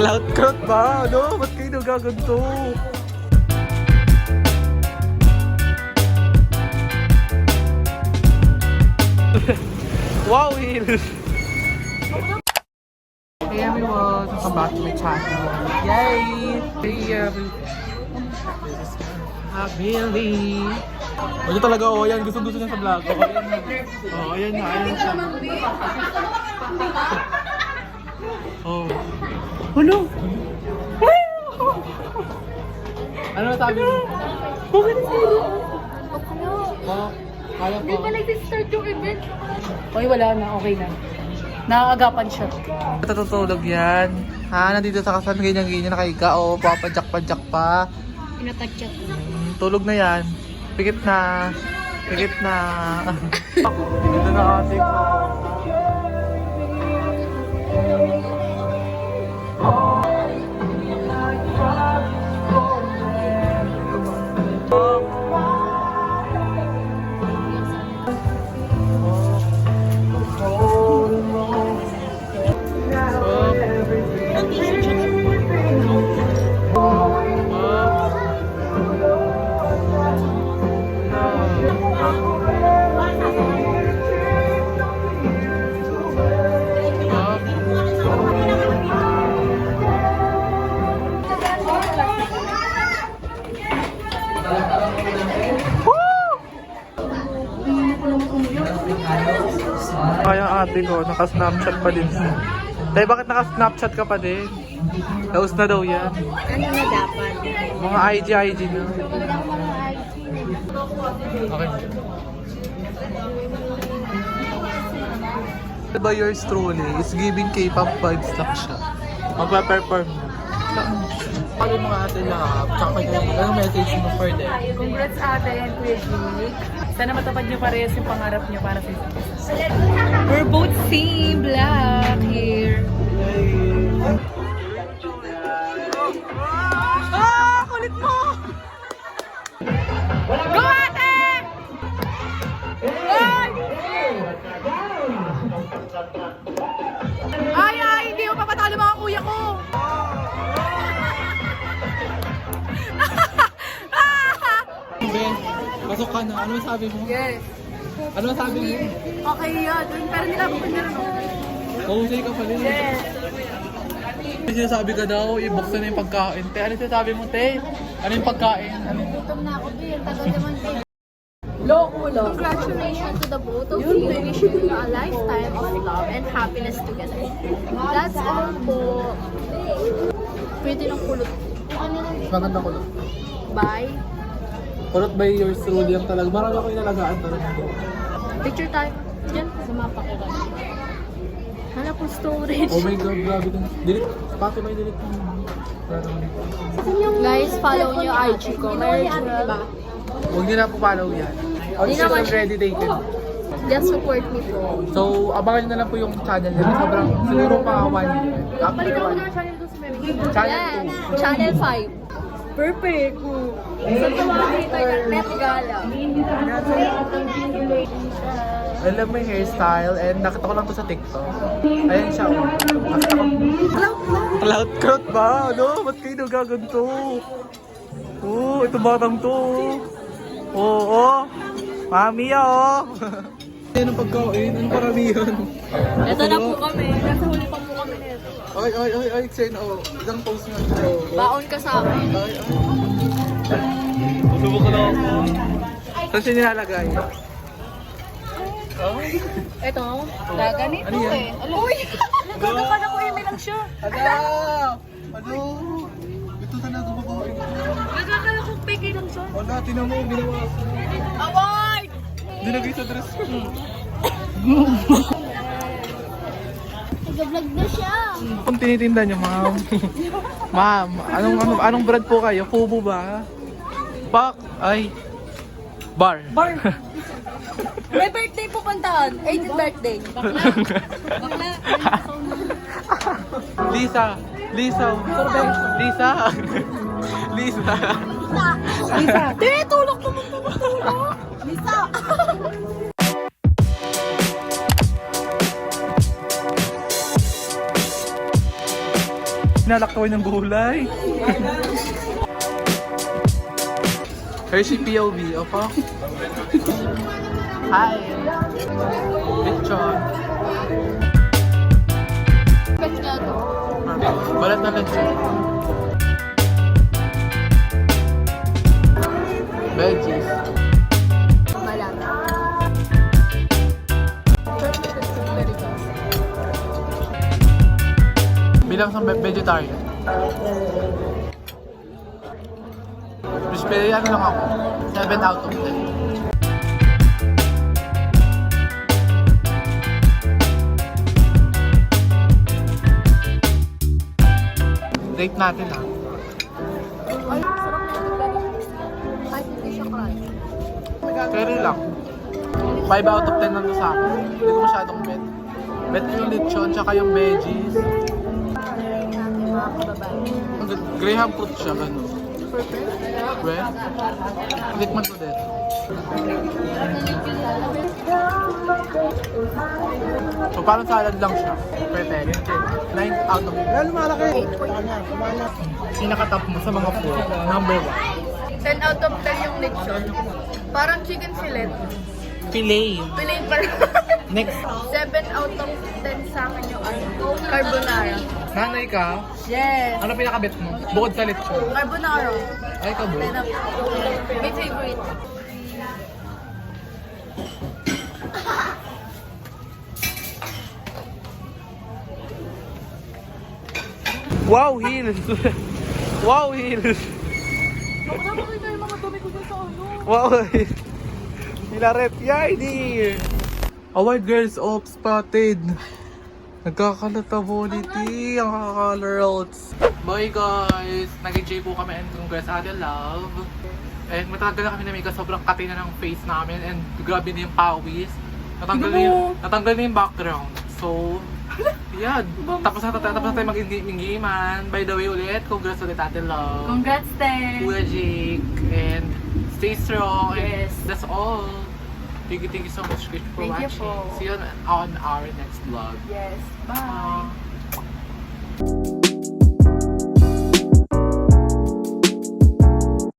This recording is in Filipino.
Cloud crowd ba? Ano? Ba't kayo nagaganto? Wow, Will! Hey everyone! Welcome back to my channel. Yay! Hey Billy! Ano talaga yan? Gusto niya sa vlog. Oh, ayan na. Siya. Oh. Ano? Ano sabi mo? Bakit sila? Oh, kaya po. Hindi pa nag-start yung event. Okay, wala na. Okay na. Nakakagapan siya. Natutulog yan. Ha? Nandito sa kasan ganyan-ganyan nakahiga. O, papadyak-padyak pa. Pinatadyak. Tulog na yan. Pikit na. Pikit na. Ito na ate ko. Kaya ate ko, naka-snapchat pa din. Tay, bakit naka-snapchat ka pa din? Laos na daw yan. Ano na dapat? Mga IG na. Okay. By yours truly, is giving K-pop vibes lang siya. Magpa-perform na. Follow mga ate lahat. Tsaka anong message mo for them? Congrats ate and Kuya Jimmy. Sana matupad niyo parehas yung pangarap niyo para sa isa't isa. We're both same black here. Ah! Kulit mo! Go ate! Ay! Hindi mo papatalo mga kuya ko! Ben, pasok ka na. Ano sabi mo? Yes. Ano sabi mo? Okay yan. Pero nilabot ko na rin. Mahusay ka pa rin. Yes. Sinasabi ka daw, ibuksan na yung pagkain. Te, ano sinasabi mo, te? Ano yung pagkain? Ano? Gutom na ako, Bill. Tagal naman din. Loko. Congratulations to the both of you. Wishing you a lifetime of love and happiness together. That's all po. Pwede ng kulot. Maganda ko lang. Bye. Kulot by yours truly ang talaga. Marami ako inalagaan talaga. Picture tayo. Diyan, sumapa ko. Hanap po storage. Oh my God, grabe din. Delete. Pati may delete mo. Guys, follow nyo IG ko. Mayroon diba? Huwag niyo na po follow yan. Hindi naman. Already taken. Just support me po. So, abangan niyo na lang po yung channel nila. Sobrang, siguro mga 1 year. After Balikan mo 1 na year. channel ko sa Mary. Channel Yes, Channel 5. Perfect. Saan ka makakita ng Met Gala? Alam mo yung hairstyle and nakita ko lang to sa TikTok. Ayan siya. Nakita ko. Cloud crowd ba? Ano? Ba't kayo nagaganto? Oh, ito batang to. Oo. Mami oh. Ano pagkain? Ano paramihan? Ito na po kami. Nasa huli pa po kami nito. Ay, Xen. Oh, isang post nga. Oh. Baon ka sa akin. Ay. Subok ko na ako. Saan siya nilalagay? Ito, ganito Ano yan? Uy! Nagkakala ko yung lang siya. Ala! Ano? Ito talaga kumakain. Nagkakala ko peke lang siya. Wala, tinan mo, ginawa ko. Away! Dinagay sa dress ko. Nag-vlog na siya. Kung tinitinda niyo, ma'am. Ma'am, anong brand po kayo? Kubo ba? Ay. Bar. Bar! May birthday po kantaan. 18th birthday. Bakla. Lisa. Lisa. Lisa. Lisa. Lisa. Te, tulog naman po. Tulog. Lisa! sinalaktawan ng gulay. Hershey POV, opo. Hi! Lechon. Best nga to. Balat na lechon. Veggies. Malata. Bilang sa vegetarian. Crispy, ano lang ako? 7 out of 10. Rate natin ah. Ay, sarap na yung very kahit hindi siya crunchy. Carry lang. 5 out of 10 lang to sa akin. Hindi ko masyadong bet. Bet ko yung lechon tsaka yung veggies. Natin mga kababayan. Graham fruit siya, gano'n. Purple? Well, tikman ko din. So parang salad lang siya. Pwede. 9 out of 10. Lalo malaki. 8.9. Pinaka-top mo sa mga food. Number 10 out of 10 yung lechon. Parang chicken fillet. 1. Filet. Fillet pa rin. Next. 7 out of 10 sa akin yung carbonara. Nanay ka, Yes. ano pinaka-bet mo? Bukod sa lechon. Carbonara. Ay, ka bro. My favorite. Wow, heels! Wow, heels! Nakasama kayo yung mga dumi ko dun sa ano. Wow, heels! Nilarep yan, hindi! Award Girls of Spotted! Nagkakalatability ang kaka-colors. Bye guys! Nag-enjoy po kami and congrats Ate Love. And matagal na kami na Mika, sobrang kati na ng face namin and grabe na yung pawis. Natanggal na yung background. So, yan. Tapos na tayo mag-ingiman. By the way ulit, congrats ulit Ate Love. Congrats, Te! Kuya Jake. And stay strong. And Yes. that's all. Thank you so much guys for Thank you watching. po. See you on our next vlog. Yes. Bye! Bye.